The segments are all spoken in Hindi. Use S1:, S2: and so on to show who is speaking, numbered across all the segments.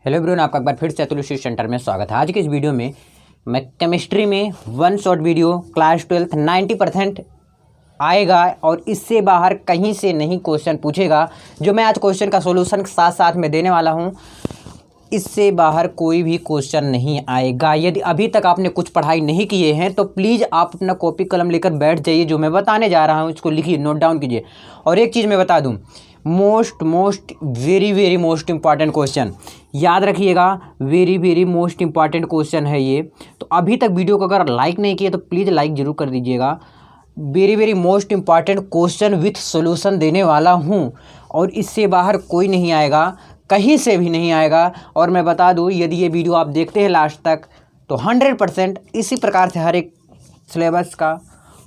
S1: हेलो एवरीवन, आपका एक बार फिर से अतुल सेंटर में स्वागत है। आज के इस वीडियो में मैं केमिस्ट्री में वन शॉट वीडियो क्लास 12 90% आएगा और इससे बाहर कहीं से नहीं क्वेश्चन पूछेगा। जो मैं आज क्वेश्चन का सॉल्यूशन साथ साथ में देने वाला हूं, इससे बाहर कोई भी क्वेश्चन नहीं आएगा। यदि अभी तक आपने कुछ पढ़ाई नहीं किए हैं तो प्लीज़ आप अपना कॉपी कलम लेकर बैठ जाइए। जो मैं बताने जा रहा हूँ इसको लिखिए, नोट डाउन कीजिए। और एक चीज़ मैं बता दूँ, most very most important question याद रखिएगा। वेरी मोस्ट इम्पॉर्टेंट क्वेश्चन है ये। तो अभी तक वीडियो को अगर लाइक नहीं किए तो प्लीज़ लाइक ज़रूर कर दीजिएगा। Very most important question with solution देने वाला हूँ और इससे बाहर कोई नहीं आएगा, कहीं से भी नहीं आएगा। और मैं बता दूँ, यदि ये वीडियो आप देखते हैं लास्ट तक तो 100% इसी प्रकार से हर एक सिलेबस का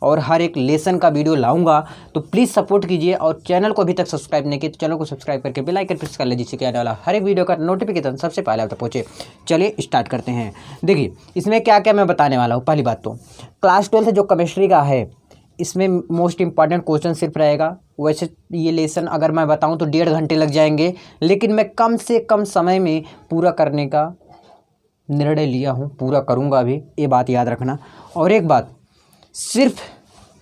S1: और हर एक लेसन का वीडियो लाऊंगा। तो प्लीज़ सपोर्ट कीजिए और चैनल को अभी तक सब्सक्राइब नहीं किया तो चैनल को सब्सक्राइब करके बेल आइकन प्रेस कर लीजिए, जिससे कि आने वाला हर एक वीडियो का नोटिफिकेशन सबसे पहले आप तक पहुँचे। चलिए स्टार्ट करते हैं। देखिए इसमें क्या क्या मैं बताने वाला हूँ। पहली बात तो क्लास 12 जो केमिस्ट्री का है, इसमें मोस्ट इंपॉर्टेंट क्वेश्चन सिर्फ रहेगा। वैसे ये लेसन अगर मैं बताऊं तो 1.5 घंटे लग जाएंगे, लेकिन मैं कम से कम समय में पूरा करने का निर्णय लिया हूं, पूरा करूंगा भी, ये बात याद रखना। और एक बात, सिर्फ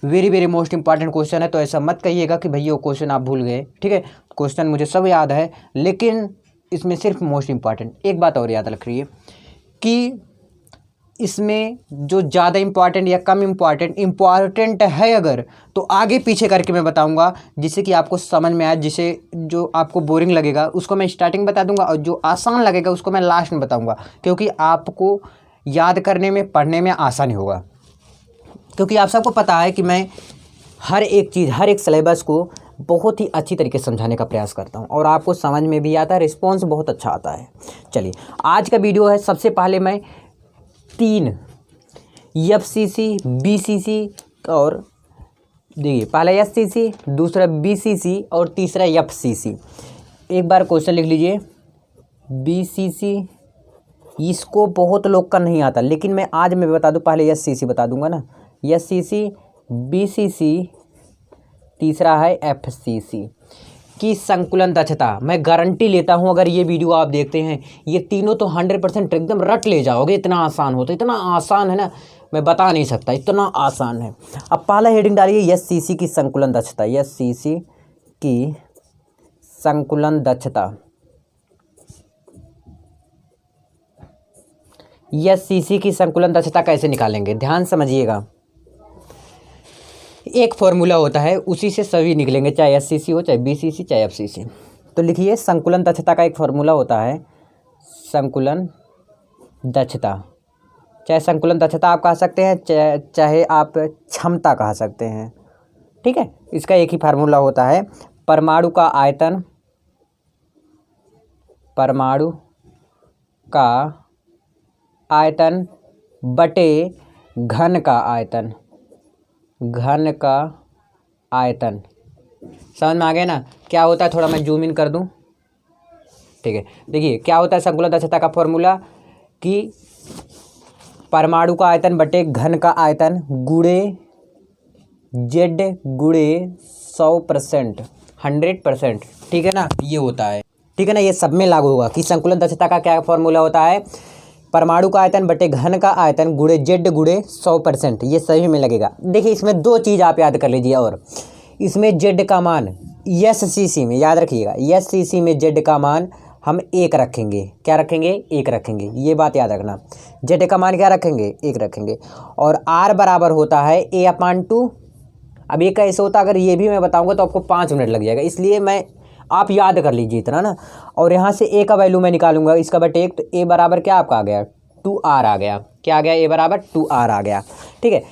S1: वेरी मोस्ट इंपॉर्टेंट क्वेश्चन है तो ऐसा मत कहिएगा कि भैया वो क्वेश्चन आप भूल गए। ठीक है, क्वेश्चन मुझे सब याद है, लेकिन इसमें सिर्फ मोस्ट इंपॉर्टेंट। एक बात और याद रखिए कि इसमें जो ज़्यादा इम्पॉर्टेंट या कम इम्पॉर्टेंट है अगर, तो आगे पीछे करके मैं बताऊंगा, जिससे कि आपको समझ में आए। जिसे जो आपको बोरिंग लगेगा उसको मैं स्टार्टिंग बता दूंगा और जो आसान लगेगा उसको मैं लास्ट में बताऊंगा, क्योंकि आपको याद करने में, पढ़ने में आसानी होगा। क्योंकि आप सबको पता है कि मैं हर एक चीज़, हर एक सिलेबस को बहुत ही अच्छी तरीके से समझाने का प्रयास करता हूं और आपको समझ में भी आता है, रिस्पॉन्स बहुत अच्छा आता है। चलिए आज का वीडियो है, सबसे पहले मैं 3 FCC, BCC और देखिए पहला SCC, दूसरा BCC और तीसरा FCC। एक बार क्वेश्चन लिख लीजिए। BCC इसको बहुत लोग का नहीं आता, लेकिन मैं आज मैं बता दूं, पहले SCC बता दूंगा ना। SCC, BCC, तीसरा है FCC की संकुलन दक्षता। मैं गारंटी लेता हूं अगर ये वीडियो आप देखते हैं, ये तीनों तो 100% एकदम रट ले जाओगे। इतना आसान होता है, इतना आसान है ना, मैं बता नहीं सकता, इतना आसान है। अब पहला हेडिंग डालिए SCC की संकुलन दक्षता। SCC की संकुलन दक्षता। SCC की संकुलन दक्षता कैसे निकालेंगे, ध्यान समझिएगा। एक फॉर्मूला होता है, उसी से सभी निकलेंगे, चाहे SCC हो, चाहे BCC, चाहे FCC। तो लिखिए, संकुलन दक्षता का एक फॉर्मूला होता है, संकुलन दक्षता। चाहे संकुलन दक्षता आप कह सकते हैं, चाहे आप क्षमता कह सकते हैं। ठीक है, इसका एक ही फार्मूला होता है, परमाणु का आयतन, परमाणु का आयतन बटे घन का आयतन, घन का आयतन। समझ में आ गया ना क्या होता है? थोड़ा मैं जूम इन कर दूं। ठीक है, देखिए क्या होता है संकुलन दक्षता का फॉर्मूला, कि परमाणु का आयतन बटे घन का आयतन गुणे Z गुणे 100%, 100%। ठीक है ना, ये होता है। ठीक है ना, ये सब में लागू होगा कि संकुलन दक्षता का क्या फॉर्मूला होता है, परमाणु का आयतन बटे घन का आयतन गुणे Z गुणे 100%। ये सभी में लगेगा। देखिए इसमें 2 चीज़ आप याद कर लीजिए, और इसमें Z का मान SCC में याद रखिएगा, SCC में Z का मान हम 1 रखेंगे। क्या रखेंगे? 1 rखेंगे। ये बात याद रखना, Z का मान क्या रखेंगे? 1 रखेंगे। और R बराबर होता है A/2। अब ये कैसे होता है, अगर ये भी मैं बताऊँगा तो आपको 5 मिनट लग जाएगा, इसलिए मैं, आप याद कर लीजिए इतना ना। और यहाँ से A का वैल्यू मैं निकालूंगा, इसका बटे 1, तो A बराबर क्या आपका आ गया? 2R आ गया। क्या आ गया? A बराबर 2R आ गया। ठीक है,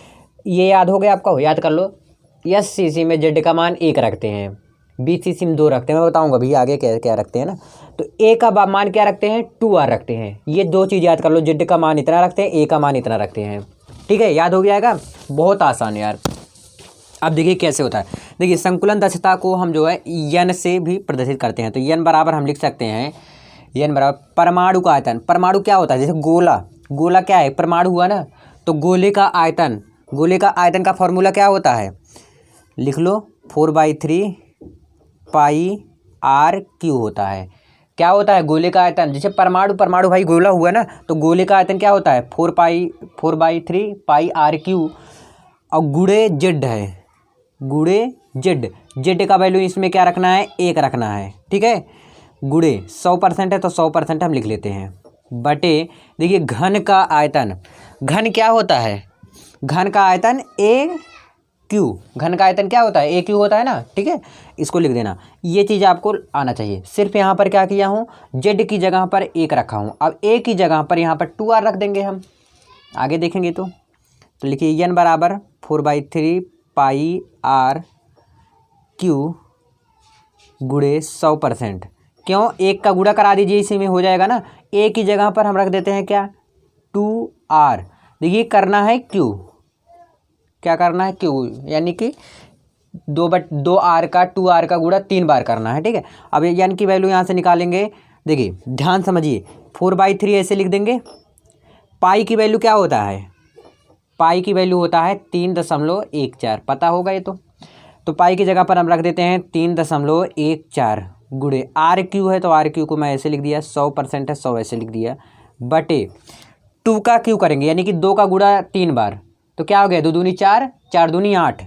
S1: ये याद हो गया आपका, याद कर लो। SCC में Z का मान 1 रखते हैं, BCC में 2 रखते हैं, मैं बताऊंगा भैया आगे क्या क्या रखते हैं ना। तो A का मान क्या रखते हैं? 2R रखते हैं। ये 2 चीज़ याद कर लो, Z का मान इतना रखते हैं, A का मान इतना रखते हैं। ठीक है, याद हो जाएगा, बहुत आसान यार। अब देखिए कैसे होता है। देखिए संकुलन दक्षता को हम जो है N से भी प्रदर्शित करते हैं। तो N बराबर हम लिख सकते हैं, N बराबर परमाणु का आयतन। परमाणु क्या होता है? जैसे गोला, गोला क्या है? परमाणु हुआ ना, तो गोले का आयतन, गोले का आयतन का फॉर्मूला क्या होता है? लिख लो, 4/3 पाई R क्यू होता है। क्या होता है गोले का आयतन, जैसे परमाणु परमाणु भाई गोला हुआ ना, तो गोले का आयतन क्या होता है 4/3 पाई आर क्यू, और गुणे जेड है, गुणे जेड, जेड का वैल्यू इसमें क्या रखना है 1 रखना है, ठीक है। गुणे 100% है तो 100% हम लिख लेते हैं, बटे देखिए घन का आयतन, घन क्या होता है, घन का आयतन ए क्यू, घन का आयतन क्या होता है ए क्यू होता है ना, ठीक है। इसको लिख देना, ये चीज़ आपको आना चाहिए। सिर्फ यहाँ पर क्या किया हूँ, जेड की जगह पर 1 रखा हूँ, अब ए की जगह पर यहाँ पर 2r रख देंगे हम, आगे देखेंगे तो लिखिए n बराबर 4/3 पाई आर क्यू गुणे 100%। क्यों, 1 का गुणा करा दीजिए, इसी में हो जाएगा ना। ए की जगह पर हम रख देते हैं क्या 2r, देखिए करना है क्यू, क्या करना है क्यू, यानी कि 2r का 2r का गुणा 3 बार करना है, ठीक है। अब n की वैल्यू यहाँ से निकालेंगे, देखिए ध्यान समझिए, 4/3 ऐसे लिख देंगे। पाई की वैल्यू क्या होता है, पाई की वैल्यू होता है 3.14, पता होगा ये तो पाई की जगह पर हम रख देते हैं 3.14 गुणे आर क्यू है, तो आर क्यू को मैं ऐसे लिख दिया, 100% है 100 ऐसे लिख दिया, बटे 2 का क्यू करेंगे, यानी कि 2 का गुणा 3 बार, तो क्या हो गया 2 दूनी 4, 4 दूनी 8,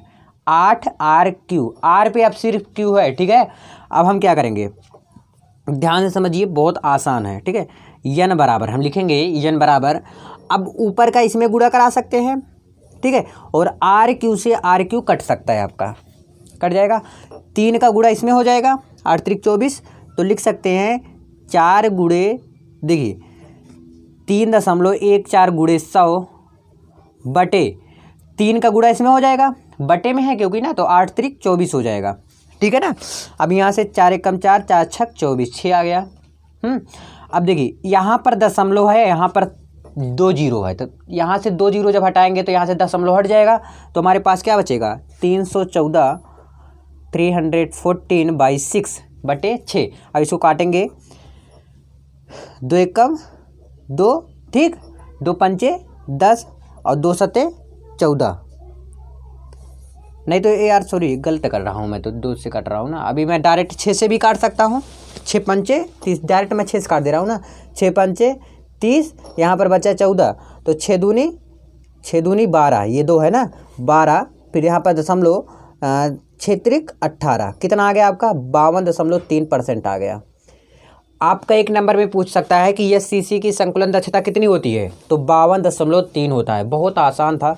S1: 8 आर क्यू, आर पे अब सिर्फ क्यू है, ठीक है। अब हम क्या करेंगे, ध्यान से समझिए, बहुत आसान है, ठीक है। यन बराबर हम लिखेंगे, यन बराबर, अब ऊपर का इसमें गुणा करा सकते हैं, ठीक है, और आर क्यू से आर क्यू कट सकता है, आपका कट जाएगा, 3 का गुणा इसमें हो जाएगा 8 त्रिक 24, तो लिख सकते हैं 4 गुणे, देखिए 3.14 गुणे 100 बटे 3 का गुणा इसमें हो जाएगा, बटे में है क्योंकि ना, तो 8 त्रिक 24 हो जाएगा, ठीक है ना। अब यहाँ से 4 एकम 4, 4 छक 24, 6 आ गया। अब देखिए यहाँ पर दशमलव है, यहाँ पर 2 जीरो है, तो यहाँ से 2 जीरो जब हटाएंगे तो यहाँ से दशमलव हट जाएगा, तो हमारे पास क्या बचेगा 314 314/6 बटे 6। अब इसको काटेंगे, 2 एकम 2, ठीक, 2 पंचे 10 और 2 सते 14, नहीं तो यार सॉरी गलत कर रहा हूँ मैं, तो 2 से काट रहा हूँ ना, अभी मैं डायरेक्ट 6 से भी काट सकता हूँ, 6 पंचे 30, डायरेक्ट मैं 6 से काट दे रहा हूँ ना, 6 पंचे 30, यहाँ पर बचा 14, तो 6 दूनी 12, ये 2 है ना 12, फिर यहाँ पर दशमलव 6 त्रिक 18, कितना आ गया आपका 52.3% आ गया। आपका एक नंबर में पूछ सकता है कि एससीसी की संकुलन दक्षता कितनी होती है, तो 52.3 होता है, बहुत आसान था।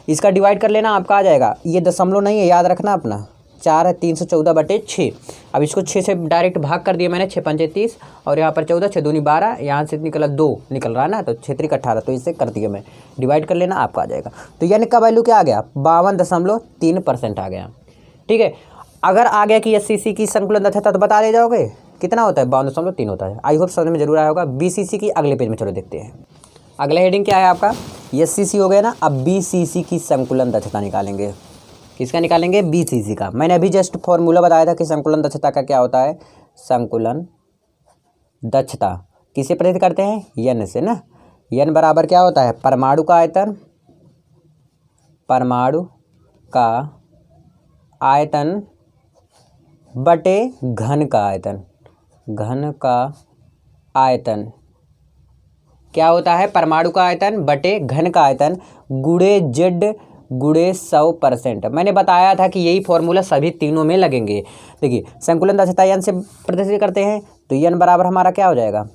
S1: इसका डिवाइड कर लेना, आपका आ जाएगा, ये दशमलव नहीं है, याद रखना अपना, 4 है 314/6। अब इसको 6 से डायरेक्ट भाग कर दिया मैंने, 6 पंचे 30 और यहाँ पर 14, 6 दूनी 12, यहाँ से निकला 2 निकल रहा है ना, तो 6 त्रिक 18, तो इससे कर दिया मैं, डिवाइड कर लेना, आपका आ जाएगा। तो यानी का वैल्यू क्या आ गया 52.3% आ गया, ठीक है। अगर आ गया कि एससीसी की संकुलन दक्षता, तो बता दे जाओगे कितना होता है 52.3 होता है। आई होप समझ में जरूर आया होगा। बीसीसी की अगले पेज में चलो देखते हैं, अगला हेडिंग क्या है आपका, एससीसी हो गया ना, अब बीसीसी की संकुलन दक्षता निकालेंगे। किसका निकालेंगे, बीसीसी का। मैंने अभी जस्ट फॉर्मूला बताया था कि संकुलन दक्षता का क्या होता है, संकुलन दक्षता किसे प्रेरित करते हैं, यन से ना। यन बराबर क्या होता है, परमाणु का आयतन, परमाणु का आयतन बटे घन का आयतन, घन का आयतन क्या होता है, परमाणु का आयतन बटे घन का आयतन गुणे जेड गुणे 100%। मैंने बताया था कि यही फॉर्मूला सभी तीनों में लगेंगे। देखिए संकुलन दक्षता यन से प्रदर्शित करते हैं, तो यन बराबर हमारा क्या हो जाएगा,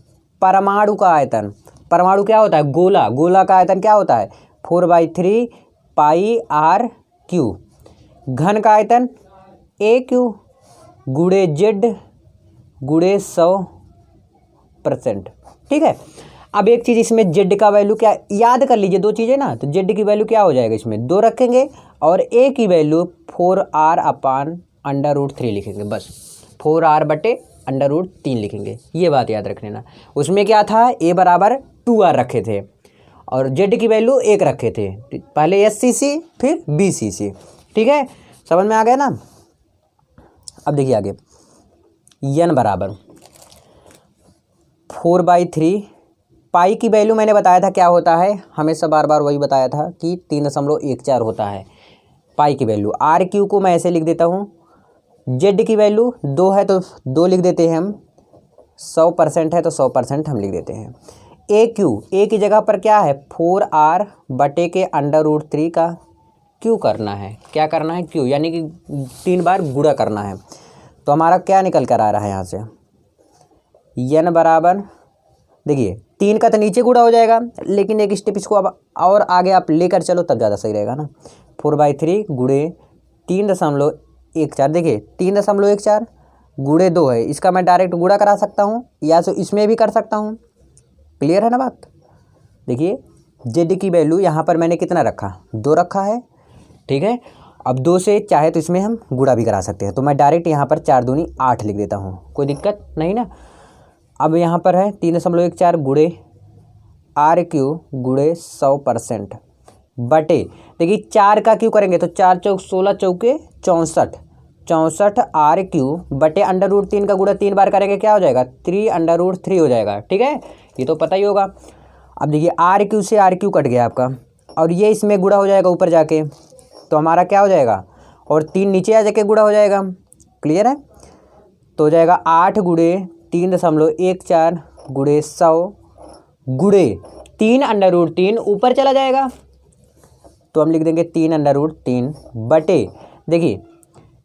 S1: परमाणु का आयतन, परमाणु क्या होता है गोला, गोला का आयतन क्या होता है 4/3 पाई आर क्यू, घन का आयतन ए क्यू गुणे जेड गुणे 100%, ठीक है। अब एक चीज़ इसमें जेड का वैल्यू क्या याद कर लीजिए, 2 चीज़ें ना, तो जेड की वैल्यू क्या हो जाएगा, इसमें 2 रखेंगे और ए की वैल्यू 4r/√3 लिखेंगे, बस 4r बटे √3 लिखेंगे, ये बात याद रख लेना। उसमें क्या था, ए बराबर 2r रखे थे और जेड की वैल्यू 1 रखे थे, पहले एससीसी फिर बीसीसी, ठीक है, समझ में आ गया ना। अब देखिए आगे, यन बराबर 4/3 पाई की वैल्यू मैंने बताया था क्या होता है, हमेशा बार बार वही बताया था कि 3.14 होता है पाई की वैल्यू। आर क्यू को मैं ऐसे लिख देता हूँ, जेड की वैल्यू 2 है तो 2 लिख देते हैं हम, 100% है तो 100% हम लिख देते हैं। ए क्यू, ए की जगह पर क्या है 4r बटे के √3 का क्यू करना है। क्या करना है? क्यू, यानी कि 3 बार गुणा करना है। तो हमारा क्या निकल कर आ रहा है यहाँ से, n बराबर, देखिए 3 का तो नीचे गुणा हो जाएगा, लेकिन एक स्टेप इसको अब और आगे आप लेकर चलो तब ज़्यादा सही रहेगा ना। 4/3 गुणे 3.14, देखिए 3.14 गुणे 2 है, इसका मैं डायरेक्ट गुणा करा सकता हूँ या तो इसमें भी कर सकता हूँ। क्लियर है ना बात? देखिए जेड की वैल्यू यहाँ पर मैंने कितना रखा, 2 रखा है, ठीक है। अब 2 से चाहे तो इसमें हम गुणा भी करा सकते हैं, तो मैं डायरेक्ट यहाँ पर 4 दूनी 8 लिख देता हूँ, कोई दिक्कत नहीं ना। अब यहाँ पर है 3.14 गुणे RQ गुणे 100% बटे, देखिए 4 का क्यू करेंगे तो 4 चौक 16 चौके 64, 64 RQ बटे √3 का गुणा 3 बार करेंगे, क्या हो जाएगा 3√3 हो जाएगा, ठीक है। ये तो पता ही होगा। अब देखिए RQ से RQ कट गया आपका, और ये इसमें गुणा हो जाएगा ऊपर जाके, तो हमारा क्या हो जाएगा, और 3 नीचे आ जाके गुणा हो जाएगा। क्लियर है? तो हो जाएगा 8 गुणे 3.14 गुणे 100 गुणे 3√3 ऊपर चला जाएगा, तो हम लिख देंगे 3√3 बटे, देखिए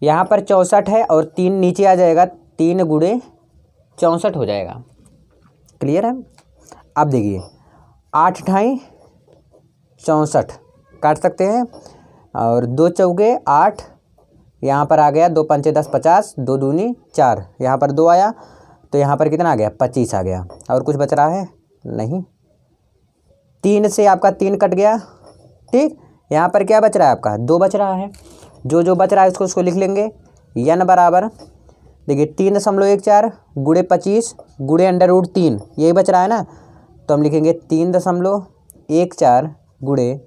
S1: यहाँ पर 64 है और 3 नीचे आ जाएगा, 3 गुणे 64 हो जाएगा। क्लियर है? अब देखिए 8 × 64 काट सकते हैं, और 2 चौके 8, यहाँ पर आ गया 2 पंचे 10 50, 2 दूनी 4, यहाँ पर 2 आया, तो यहाँ पर कितना आ गया 25 आ गया। और कुछ बच रहा है? नहीं। 3 से आपका 3 कट गया, ठीक। यहाँ पर क्या बच रहा है आपका 2 बच रहा है, जो बच रहा है उसको लिख लेंगे। n बराबर, देखिए 3.14 गुणे 25 गुणे √3, यही बच रहा है ना, तो हम लिखेंगे 3.14 गुणे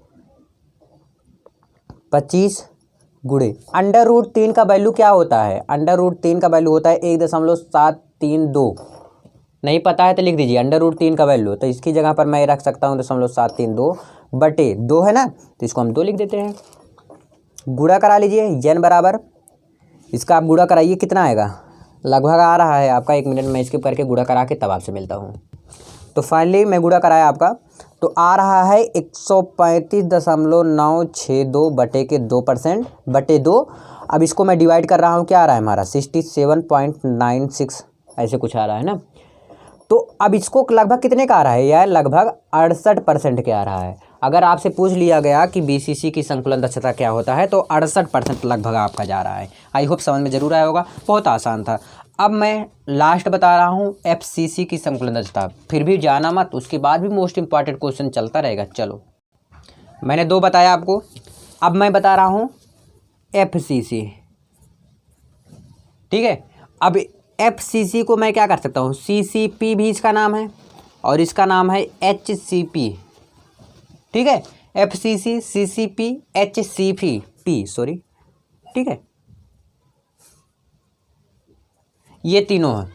S1: 25 गुणे √3 का वैल्यू क्या होता है, √3 का वैल्यू होता है 1.732। नहीं पता है तो लिख दीजिए √3 का वैल्यू, तो इसकी जगह पर मैं रख सकता हूँ 0.732 बटे 2 है ना, तो इसको हम 2 लिख देते हैं। गुणा करा लीजिए, n बराबर, इसका आप गुणा कराइए, कितना आएगा, लगभग आ रहा है आपका, 1 मिनट में इसके करके गुणा करा के तब आपसे मिलता हूँ। तो फाइनली मैं गुणा कराया आपका, तो आ रहा है 135.962 बटे के 2% बटे 2। अब इसको मैं डिवाइड कर रहा हूँ, क्या आ रहा है हमारा 67.96 ऐसे कुछ आ रहा है ना। तो अब इसको लगभग कितने का आ रहा है यार, लगभग 68% के आ रहा है। अगर आपसे पूछ लिया गया कि BCC की संकुलन दक्षता क्या होता है, तो 68% लगभग आपका जा रहा है। आई होप समझ में जरूर आया होगा, बहुत आसान था। अब मैं लास्ट बता रहा हूँ FCC की संकुलन दक्षता, फिर भी जाना मत, उसके बाद भी मोस्ट इंपॉर्टेंट क्वेश्चन चलता रहेगा। चलो, मैंने 2 बताया आपको, अब मैं बता रहा हूँ FCC, ठीक है। अब FCC को मैं क्या कर सकता हूँ, CCP भी इसका नाम है और इसका नाम है HCP, ठीक है। FCC, CCP, HCP, सॉरी, ठीक है, ये तीनों है,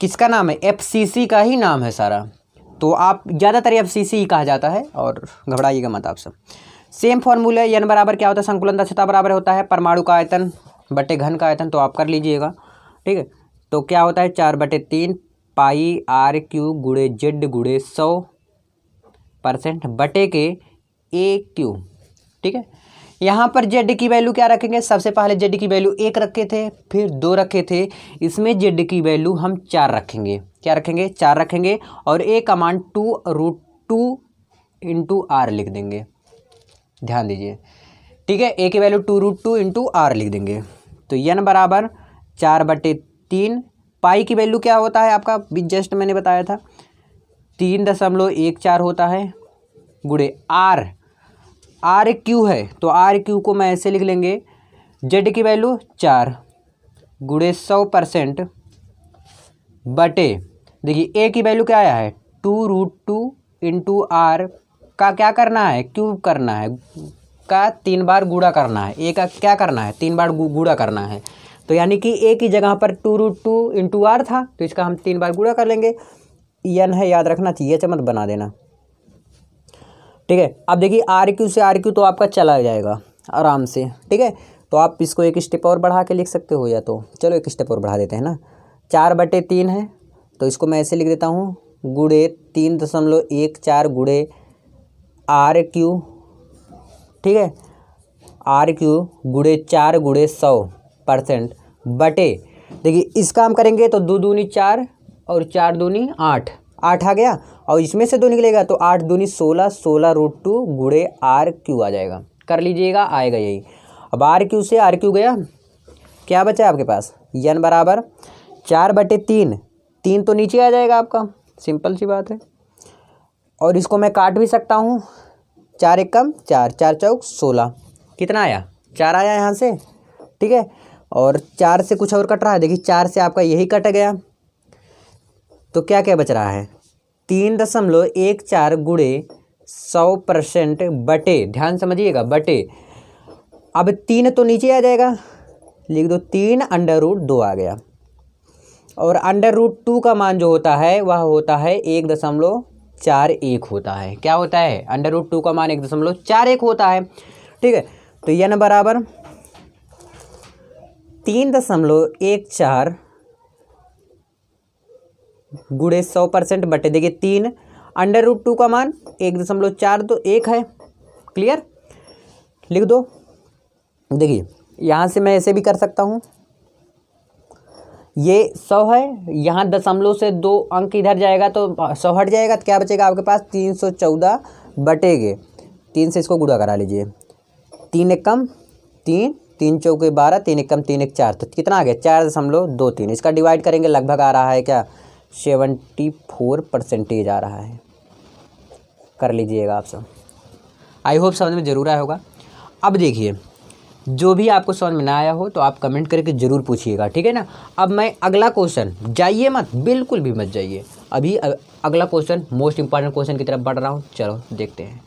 S1: किसका नाम है, FCC का ही नाम है सारा। तो आप ज़्यादातर FCC ही कहा जाता है, और घबराइएगा मत आप सब। सेम फॉर्मूला, n बराबर क्या होता है, संकुलन दक्षता बराबर होता है परमाणु का आयतन बटे घन का आयतन, तो आप कर लीजिएगा, ठीक है। तो क्या होता है 4/3 पाई RQ गुणे Z गुणे 100% बटे के AQ, ठीक है। यहाँ पर Z की वैल्यू क्या रखेंगे, सबसे पहले Z की वैल्यू 1 रखे थे, फिर 2 रखे थे, इसमें Z की वैल्यू हम 4 रखेंगे। क्या रखेंगे, 4 रखेंगे, और A का मान 2√2 × R लिख देंगे, ध्यान दीजिए, ठीक है। A की वैल्यू 2√2 × R लिख देंगे। तो n बराबर 4/3, पाई की वैल्यू क्या होता है आपका, जस्ट मैंने बताया था 3.14 होता है, गुणे RQ है, तो RQ को मैं ऐसे लिख लेंगे, Z की वैल्यू 4 गुणे 100% बटे, देखिए A की वैल्यू क्या आया है 2√2 × R का क्या करना है, क्यूब करना है, का 3 बार गुणा करना है, A का क्या करना है 3 बार गुणा करना है। तो यानी कि A की जगह पर 2√2 × R था, तो इसका हम 3 बार गुणा कर लेंगे। n है, याद रखना चाहिए, चमत बना देना, ठीक है। अब देखिए RQ से RQ तो आपका चला जाएगा आराम से, ठीक है। तो आप इसको एक स्टेप और बढ़ा के लिख सकते हो, या तो चलो एक स्टेप और बढ़ा देते हैं ना, 4/3 है, तो इसको मैं ऐसे लिख देता हूँ, गुणे 3.14 गुणे RQ, ठीक है, RQ गुणे 4 गुणे 100% बटे, देखिए इसका हम करेंगे तो 2 दूनी 4 और 4 दूनी 8, 8 आ गया, और इसमें से 2 निकलेगा तो 8 दूनी 16, 16√2 गुणे RQ आ जाएगा। कर लीजिएगा, आएगा यही। अब RQ से RQ गया, क्या बचा आपके पास, n बराबर 4/3, 3 तो नीचे आ जाएगा आपका, सिंपल सी बात है। और इसको मैं काट भी सकता हूँ, 4 एकम 4, 4 चौक 16, कितना आया, 4 आया यहाँ से, ठीक है। और 4 से कुछ और कट रहा है, देखिए 4 से आपका यही कट गया, तो क्या क्या बच रहा है, 3.14 गुणे 100% बटे, ध्यान समझिएगा, बटे, अब 3 तो नीचे आ जाएगा, लिख दो 3√2 आ गया। और √2 का मान जो होता है वह होता है 1.41 होता है। क्या होता है, √2 का मान 1.41 होता है, ठीक है। तो n बराबर 3.14 गुणे 100% बटे, देखिए 3, √2 का मान 1.4 तो 1 है, क्लियर, लिख दो। देखिए यहाँ से मैं ऐसे भी कर सकता हूँ, ये 100 है, यहाँ दशमलव से 2 अंक इधर जाएगा तो 100 हट जाएगा, तो क्या बचेगा आपके पास, 314 बटेगे 3 से, इसको गुणा करा लीजिए, 3 एकम 3, 3 चौके 12, 3 एकम 3 एक 4, तो कितना आ गया, 4.23। इसका डिवाइड करेंगे, लगभग आ रहा है क्या, 74% आ रहा है। कर लीजिएगा आप सब, आई होप समझ में ज़रूर आया होगा। अब देखिए, जो भी आपको समझ में ना आया हो तो आप कमेंट करके ज़रूर पूछिएगा, ठीक है ना। अब मैं अगला क्वेश्चन, जाइए मत, बिल्कुल भी मत जाइए, अभी अगला क्वेश्चन मोस्ट इंपॉर्टेंट क्वेश्चन की तरफ बढ़ रहा हूँ, चलो देखते हैं।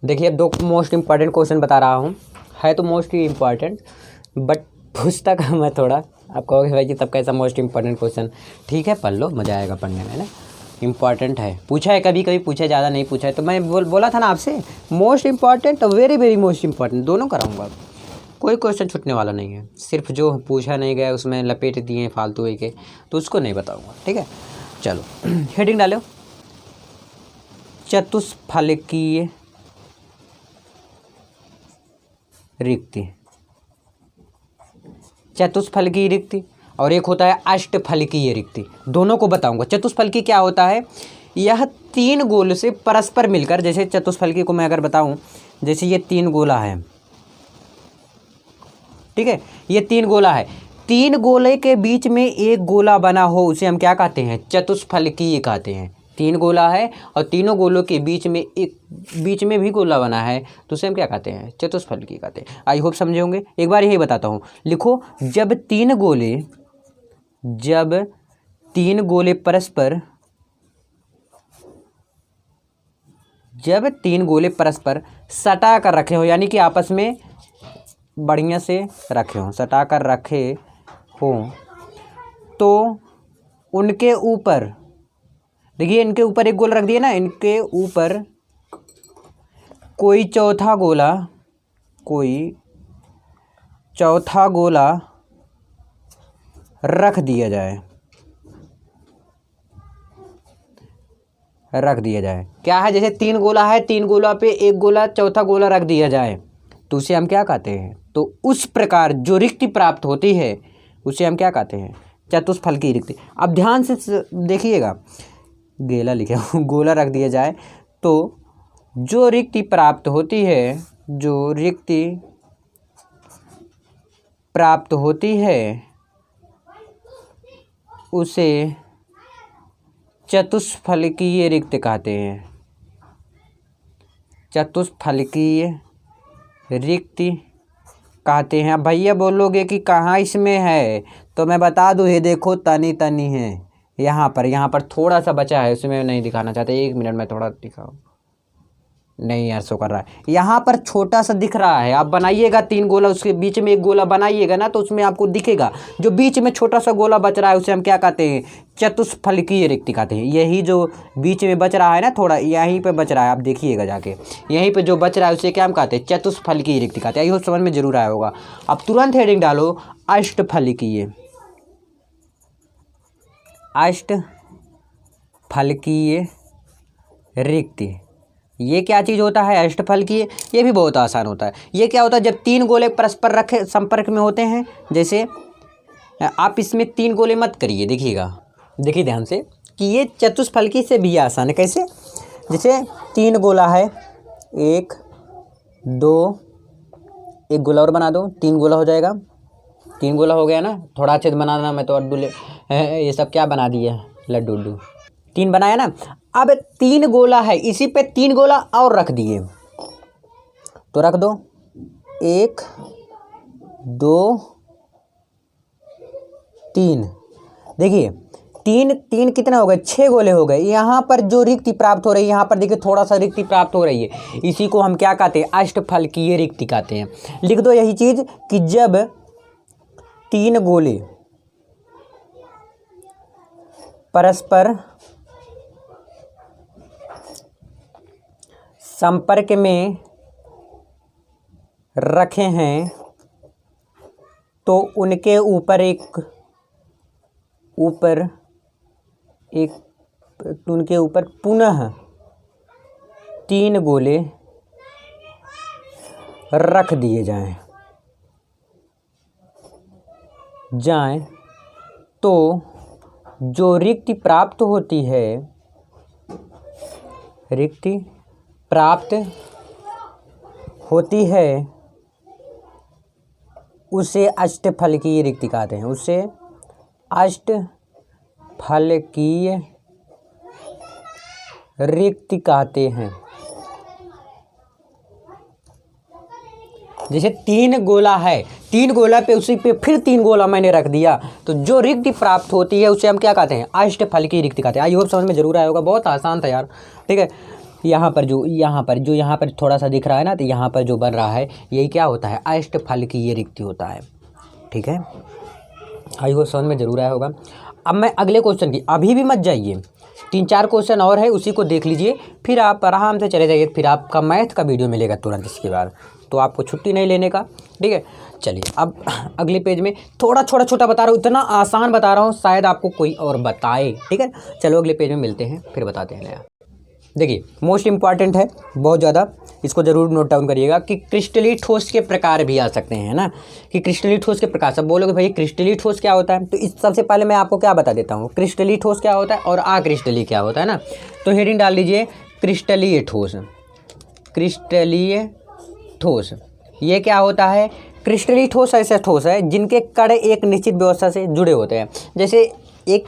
S1: देखिए अब 2 मोस्ट इंपॉर्टेंट क्वेश्चन बता रहा हूँ, है तो मोस्ट ही इंपॉर्टेंट, बट पूछता का मैं थोड़ा, आप कहोगे भाई जी तब कैसा मोस्ट इंपॉर्टेंट क्वेश्चन, ठीक है पढ़ लो, मज़ा आएगा पढ़ने में ना, इंपॉर्टेंट है, पूछा है कभी कभी पूछा है, ज़्यादा नहीं पूछा है, तो मैं बोला था ना आपसे, मोस्ट इंपॉर्टेंट और वेरी वेरी मोस्ट इंपॉर्टेंट दोनों कराऊंगा, कोई क्वेश्चन छूटने वाला नहीं है। सिर्फ जो पूछा नहीं गया उसमें लपेट दिए हैं फालतू के, तो उसको नहीं बताऊंगा, ठीक है। चलो हेडिंग डालो, चतुष्फलकीय रिक्ति, चतुष्फलकीय रिक्ति, और एक होता है अष्टफलकीय रिक्ति, दोनों को बताऊंगा। चतुष्फलकीय क्या होता है, यह 3 गोल से परस्पर मिलकर, जैसे चतुष्फलकीय को मैं अगर बताऊं, जैसे ये 3 गोला है, ठीक है, ये 3 गोला है, 3 गोले के बीच में एक गोला बना हो उसे हम क्या कहते हैं, चतुष्फलकीय कहते हैं। 3 गोला है और तीनों गोलों के बीच में भी गोला बना है तो उसे हम क्या कहते हैं, चतुष्फलकीय कहते हैं। आई होप समझे होंगे। एक बार यही बताता हूँ, लिखो, जब तीन गोले परस्पर सटा कर रखे हो, यानी कि आपस में बढ़िया से रखे हो, सटा कर रखे हो, तो उनके ऊपर, देखिए इनके ऊपर एक गोला रख दिया ना, इनके ऊपर कोई चौथा गोला रख दिया जाए। क्या है, जैसे 3 गोला है, 3 गोला पे एक गोला चौथा गोला रख दिया जाए तो उसे हम क्या कहते हैं, तो उस प्रकार जो रिक्ति प्राप्त होती है उसे हम क्या कहते हैं, चतुष्फलकीय रिक्ति। अब ध्यान से देखिएगा, गेला लिखे गोला रख दिया जाए तो जो रिक्ति प्राप्त होती है उसे चतुष्फलकीय रिक्ति कहते हैं, चतुष्फलकीय रिक्ति कहते हैं। अब भैया बोलोगे कि कहाँ इसमें है, तो मैं बता दूँ, ये देखो तनी है, यहाँ पर थोड़ा सा बचा है, उसमें नहीं दिखाना चाहते, 1 मिनट में थोड़ा दिखाओ, नहीं यार शो कर रहा है, यहाँ पर छोटा सा दिख रहा है। आप बनाइएगा 3 गोला, उसके बीच में एक गोला बनाइएगा ना, तो उसमें आपको दिखेगा जो बीच में छोटा सा गोला बच रहा है उसे हम क्या कहते हैं, चतुष्फलकीय रिक्ति कहते हैं। यही जो बीच में बच रहा है ना, थोड़ा यहीं पे बच रहा है, आप देखिएगा जाके, यहीं पे जो बच रहा है उसे क्या हम कहते हैं, चतुष्फलकीय रिक्ति कहते हैं। यही समझ में जरूर आया होगा। अब तुरंत हेडिंग डालो, अष्टफलकीय अष्टफलकीय रिक्ति। ये क्या चीज़ होता है अष्टफलकीय? ये भी बहुत आसान होता है। ये क्या होता है, जब तीन गोले परस्पर रखे संपर्क में होते हैं, जैसे आप इसमें तीन गोले मत करिए, देखिएगा, देखिए ध्यान से कि ये चतुष्फलकी से भी आसान है। कैसे? जैसे तीन गोला है, एक दो, एक गोला और बना दो, तीन गोला हो जाएगा। तीन गोला हो गया ना, थोड़ा अच्छे से बनाना, मैं तो अड्डू ये सब क्या बना दिया, लड्डू उड्डू, तीन बनाया ना। अब तीन गोला है, इसी पे तीन गोला और रख दिए, तो रख दो, एक दो तीन। देखिए तीन तीन कितना हो गए, छः गोले हो गए। यहाँ पर जो रिक्ति प्राप्त हो रही है, यहाँ पर देखिए थोड़ा सा रिक्ति प्राप्त हो रही है, इसी को हम क्या कहते हैं, अष्टफलकीय रिक्ति कहते हैं। लिख दो यही चीज कि जब तीन गोले परस्पर संपर्क में रखे हैं तो उनके ऊपर उनके ऊपर पुनः तीन गोले रख दिए जाएं तो जो रिक्ति प्राप्त होती है, रिक्ति प्राप्त होती है उसे अष्टफलकीय रिक्ति कहते हैं। उसे अष्टफलकीय रिक्ति कहते हैं। जैसे तीन गोला है, तीन गोला पे उसी पे फिर तीन गोला मैंने रख दिया, तो जो रिक्ति प्राप्त होती है उसे हम क्या कहते हैं, अष्टफलकीय रिक्ति कहते हैं। आई होप समझ में जरूर आया होगा, बहुत आसान था यार। ठीक है, यहाँ पर थोड़ा सा दिख रहा है ना, तो यहाँ पर जो बन रहा है यही क्या होता है, अष्टफलकीय रिक्ति होता है। ठीक है, आई होप समझ में जरूर आया होगा। अब मैं अगले क्वेश्चन की, अभी भी मत जाइए, तीन चार क्वेश्चन और है, उसी को देख लीजिए, फिर आप आराम से चले जाइए, फिर आपका मैथ का वीडियो मिलेगा तुरंत इसके बाद, तो आपको छुट्टी नहीं लेने का। ठीक है, चलिए अब अगले पेज में थोड़ा छोटा बता रहा हूँ, इतना आसान बता रहा हूँ शायद आपको कोई और बताए। ठीक है, चलो अगले पेज में मिलते हैं, फिर बताते हैं नया। देखिए मोस्ट इम्पॉर्टेंट है बहुत ज़्यादा, इसको ज़रूर नोट डाउन करिएगा कि क्रिस्टलीय ठोस के प्रकार भी आ सकते हैं ना, कि क्रिस्टलीय ठोस के प्रकार। सब बोलोगे भाई क्रिस्टलीय ठोस क्या होता है, तो इस सबसे पहले मैं आपको क्या बता देता हूँ, क्रिस्टलीय ठोस क्या होता है और अक्रिस्टलीय क्या होता है ना। तो हेडिंग डाल दीजिए क्रिस्टलीय ठोस। क्रिस्टलीय ठोस ये क्या होता है, क्रिस्टलीय ठोस ऐसे ठोस है जिनके कण एक निश्चित व्यवस्था से जुड़े होते हैं। जैसे एक,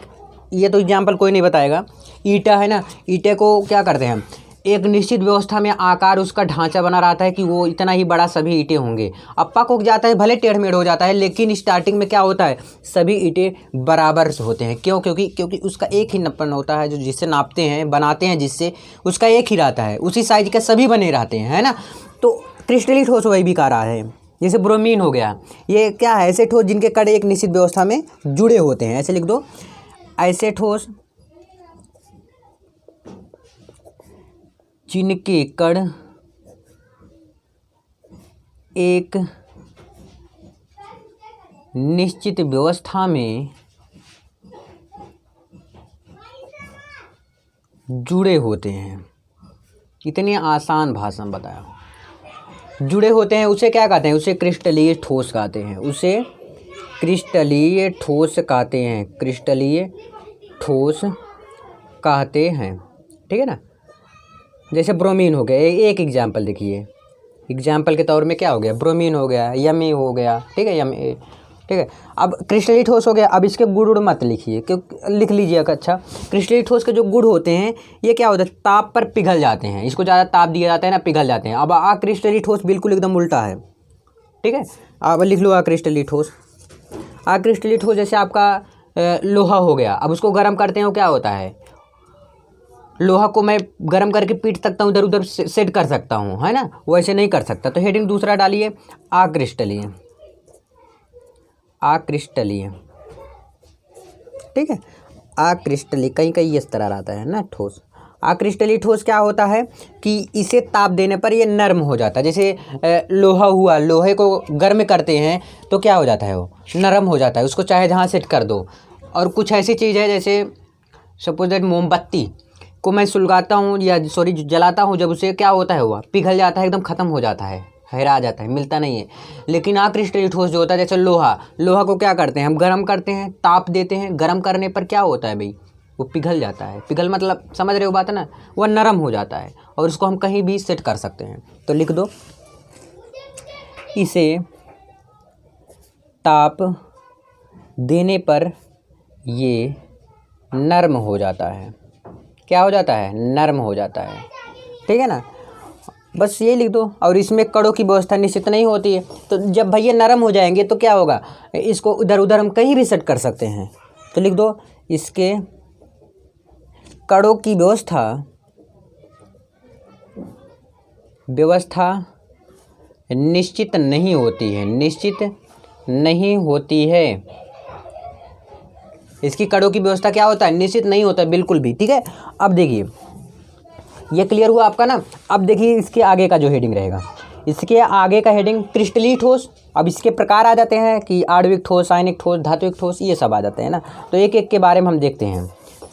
S1: ये तो एग्जाम्पल कोई नहीं बताएगा, ईटा है ना, ईटे को क्या करते हैं, एक निश्चित व्यवस्था में आकार उसका ढांचा बना रहता है कि वो इतना ही बड़ा सभी ईंटें होंगे। अब पक उग जाता है, भले टेढ़ मेढ़ हो जाता है, लेकिन स्टार्टिंग में क्या होता है, सभी ईंटें बराबर होते हैं। क्यों? क्योंकि उसका एक ही नपन होता है, जो जिससे नापते हैं, बनाते हैं, जिससे उसका एक ही रहता है, उसी साइज के सभी बने रहते हैं, है ना। तो क्रिस्टलीय ठोस वही भी कह रहा है। जैसे ब्रोमीन हो गया, ये क्या है, ऐसे ठोस जिनके कण एक निश्चित व्यवस्था में जुड़े होते हैं। ऐसे लिख दो, ऐसे ठोस जिनके कण एक निश्चित व्यवस्था में जुड़े होते हैं। इतनी आसान भाषा में बताया, जुड़े होते हैं, उसे क्या कहते हैं, उसे क्रिस्टलीय ठोस कहते हैं। उसे क्रिस्टलीय ठोस कहते हैं, क्रिस्टलीय ठोस कहते हैं। ठीक है ना। जैसे ब्रोमीन हो गया, एक एग्जाम्पल देखिए, एग्जाम्पल के तौर में क्या हो गया, ब्रोमीन हो गया, यमी हो गया। ठीक है, यमी, ठीक है। अब क्रिस्टलीय ठोस हो गया, अब इसके गुण मत लिखिए, क्यों लिख लीजिए। अच्छा, क्रिस्टलीय ठोस के जो गुण होते हैं, ये क्या होता है, ताप पर पिघल जाते हैं, इसको ज़्यादा ताप दिया जाता है ना, पिघल जाते हैं। अब अक्रिस्टलीय ठोस बिल्कुल एकदम उल्टा है। ठीक है, अब लिख लो अक्रिस्टलीय ठोस। अक्रिस्टलीय ठोस जैसे आपका लोहा हो गया, अब उसको गर्म करते हैं, क्या होता है, लोहा को मैं गर्म करके पीट सकता हूँ, इधर उधर सेट कर सकता हूँ, है ना, वैसे नहीं कर सकता। तो हेडिंग दूसरा डालिए, अक्रिस्टलीय, अक्रिस्टलीय। ठीक है, अक्रिस्टलीय, कहीं कहीं इस तरह रहता है ना ठोस। अक्रिस्टलीय ठोस क्या होता है कि इसे ताप देने पर ये नर्म हो जाता है। जैसे लोहा हुआ, लोहे को गर्म करते हैं तो क्या हो जाता है, वो नरम हो जाता है, उसको चाहे जहाँ सेट कर दो। और कुछ ऐसी चीज़ है जैसे सपोज दैट मोमबत्ती को मैं सुलगाता हूँ या सॉरी जलाता हूँ, जब उसे क्या होता है, हुआ पिघल जाता है, एकदम ख़त्म हो जाता है, हरा जाता है, मिलता नहीं है। लेकिन अक्रिस्टलीय ठोस जो होता है, जैसे लोहा को क्या करते हैं हम, गर्म करते हैं, ताप देते हैं, गर्म करने पर क्या होता है भाई, वो पिघल जाता है। पिघल मतलब समझ रहे हो बात है ना, वो नरम हो जाता है और उसको हम कहीं भी सेट कर सकते हैं। तो लिख दो, इसे ताप देने पर ये नर्म हो जाता है। क्या हो जाता है, नर्म हो जाता है, ठीक है ना। बस ये लिख दो। और इसमें कड़ों की व्यवस्था निश्चित नहीं होती है, तो जब भाई ये नरम हो जाएंगे तो क्या होगा, इसको उधर उधर हम कहीं भी सेट कर सकते हैं। तो लिख दो, इसके कड़ों की व्यवस्था निश्चित नहीं होती है, निश्चित नहीं होती है। इसकी कड़ों की व्यवस्था क्या होता है, निश्चित नहीं होता बिल्कुल भी, ठीक है। अब देखिए ये क्लियर हुआ आपका ना। अब देखिए इसके आगे का जो हेडिंग रहेगा, इसके आगे का हेडिंग क्रिस्टलीय ठोस। अब इसके प्रकार आ जाते हैं कि आणविक ठोस, आयनिक ठोस, धात्विक ठोस, ये सब आ जाते हैं ना। तो एक एक के बारे में हम देखते हैं।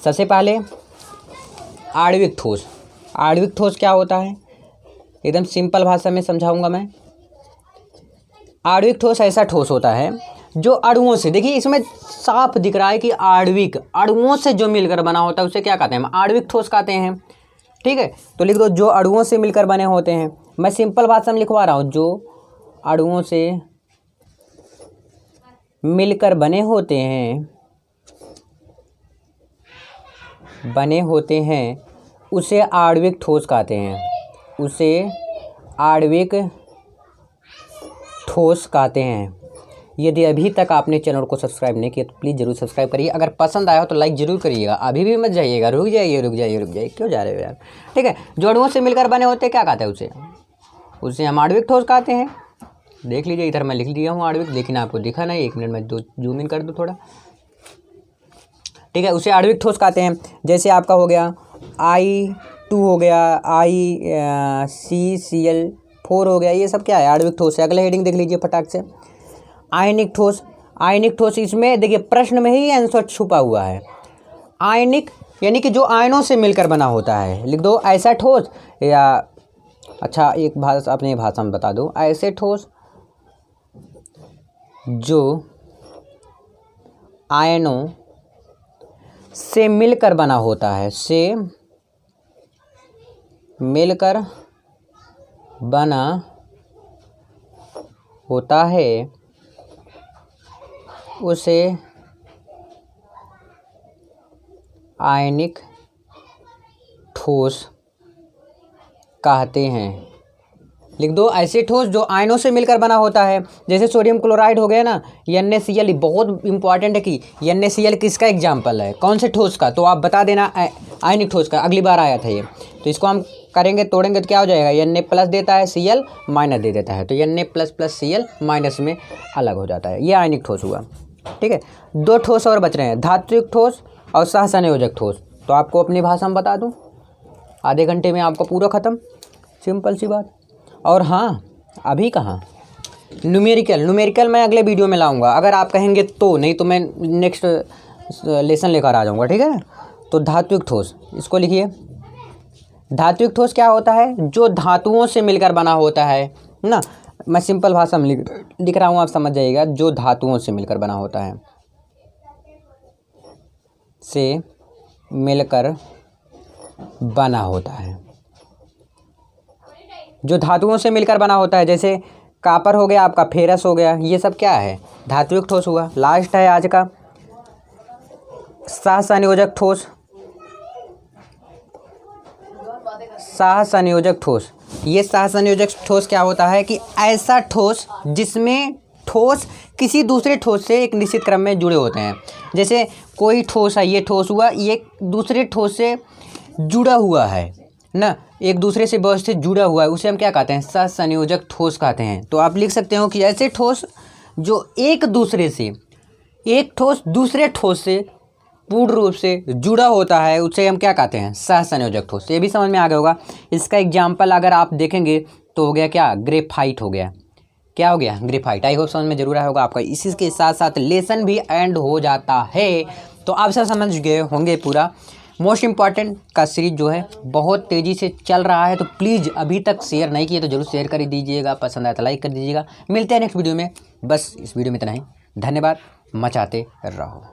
S1: सबसे पहले आणविक ठोस। आणविक ठोस क्या होता है, एकदम सिंपल भाषा में समझाऊंगा मैं। आणविक ठोस ऐसा ठोस होता है जो अणुओं से, देखिए इसमें साफ दिख रहा है कि आणविक, अणुओं से जो मिलकर बना होता है उसे क्या कहते हैं, हम आणविक ठोस कहते हैं, ठीक है। तो लिख दो, जो अणुओं से मिलकर बने होते हैं। मैं सिंपल भाषा में लिखवा रहा हूँ, जो अणुओं से मिलकर बने होते हैं उसे आणविक ठोस कहते हैं, उसे आणविक ठोस कहते हैं। यदि अभी तक आपने चैनल को सब्सक्राइब नहीं किया तो प्लीज़ जरूर सब्सक्राइब करिए। अगर पसंद आया हो तो लाइक जरूर करिएगा। अभी भी मत जाइएगा, रुक जाइए, क्यों जा रहे हो यार, ठीक है। जो अणुओं से मिलकर बने होते हैं क्या कहते हैं, उसे हम आणविक ठोस कहते हैं। देख लीजिए, इधर मैं लिख दिया हूँ आणविक, लेकिन आपको दिखा नहीं। एक मिनट में जूम इन कर दूँ थोड़ा, ठीक है। उसे आणविक ठोस कहते हैं। जैसे आपका हो गया I2 हो गया, CCl4 हो गया, ये सब क्या है, आणविक ठोस है। अगला हेडिंग देख लीजिए फटाक से, आयनिक ठोस। आयनिक ठोस, इसमें देखिए प्रश्न में ही आंसर छुपा हुआ है। आयनिक यानी कि जो आयनों से मिलकर बना होता है। लिख दो, ऐसा ठोस, या अच्छा एक भाषा अपने भाषा में बता दो, ऐसे ठोस जो आयनों से मिलकर बना होता है, से मिलकर बना होता है, उसे आयनिक ठोस कहते हैं। लिख दो, ऐसे ठोस जो आयनों से मिलकर बना होता है। जैसे सोडियम क्लोराइड हो गया ना, NaCl, बहुत इंपॉर्टेंट है कि NaCl किसका एग्जाम्पल है, कौन से ठोस का, तो आप बता देना आयनिक ठोस का। अगली बार आया था ये, तो इसको हम करेंगे, तोड़ेंगे तो क्या हो जाएगा, Na प्लस देता है, Cl माइनस दे देता है, तो Na plus plus Cl minus में अलग हो जाता है, ये आयनिक ठोस हुआ, ठीक है। दो ठोस और बच रहे हैं, धात्विक ठोस और सहसंयोजक ठोस। तो आपको अपनी भाषा में बता दूं, आधे घंटे में आपको पूरा ख़त्म, सिंपल सी बात। और हाँ, अभी कहाँ, न्यूमेरिकल मैं अगले वीडियो में लाऊंगा, अगर आप कहेंगे तो, नहीं तो मैं नेक्स्ट लेसन लेकर आ जाऊंगा, ठीक है। तो धात्विक ठोस, इसको लिखिए। धात्विक ठोस क्या होता है, जो धातुओं से मिलकर बना होता है ना। मैं सिंपल भाषा में लिख रहा हूँ, आप समझ जाइएगा। जो धातुओं से मिलकर बना होता है, से मिलकर बना होता है, जो धातुओं से मिलकर बना होता है। जैसे कापर हो गया आपका, फेरस हो गया, ये सब क्या है, धात्विक ठोस हुआ। लास्ट है आज का, सहसंयोजक ठोस। सहसंयोजक ठोस, ये सहसंयोजक ठोस क्या होता है कि ऐसा ठोस जिसमें ठोस किसी दूसरे ठोस से एक निश्चित क्रम में जुड़े होते हैं। जैसे कोई ठोस है, ये ठोस हुआ, ये दूसरे ठोस से जुड़ा हुआ है ना, एक दूसरे से व्यवस्थित जुड़ा हुआ है, उसे हम क्या कहते हैं, सहसंयोजक ठोस कहते हैं। तो आप लिख सकते हो कि ऐसे ठोस जो एक ठोस दूसरे ठोस से पूर्ण रूप से जुड़ा होता है, उसे हम क्या कहते हैं, सहसंयोजक ठोस। ये भी समझ में आ गया होगा। इसका एग्जाम्पल अगर आप देखेंगे तो हो गया क्या, ग्रेफाइट हो गया। क्या हो गया, ग्रेफाइट। आई होप समझ में जरूर आया होगा आपका। इसी के साथ साथ लेसन भी एंड हो जाता है। तो आप सब समझ गए होंगे पूरा मोस्ट इम्पॉर्टेंट का सीरीज जो है बहुत तेज़ी से चल रहा है, तो प्लीज़ अभी तक शेयर नहीं किए तो जरूर शेयर कर दीजिएगा, पसंद आया तो लाइक कर दीजिएगा। मिलते हैं नेक्स्ट वीडियो में, बस इस वीडियो में इतना ही। धन्यवाद, मचाते रहो।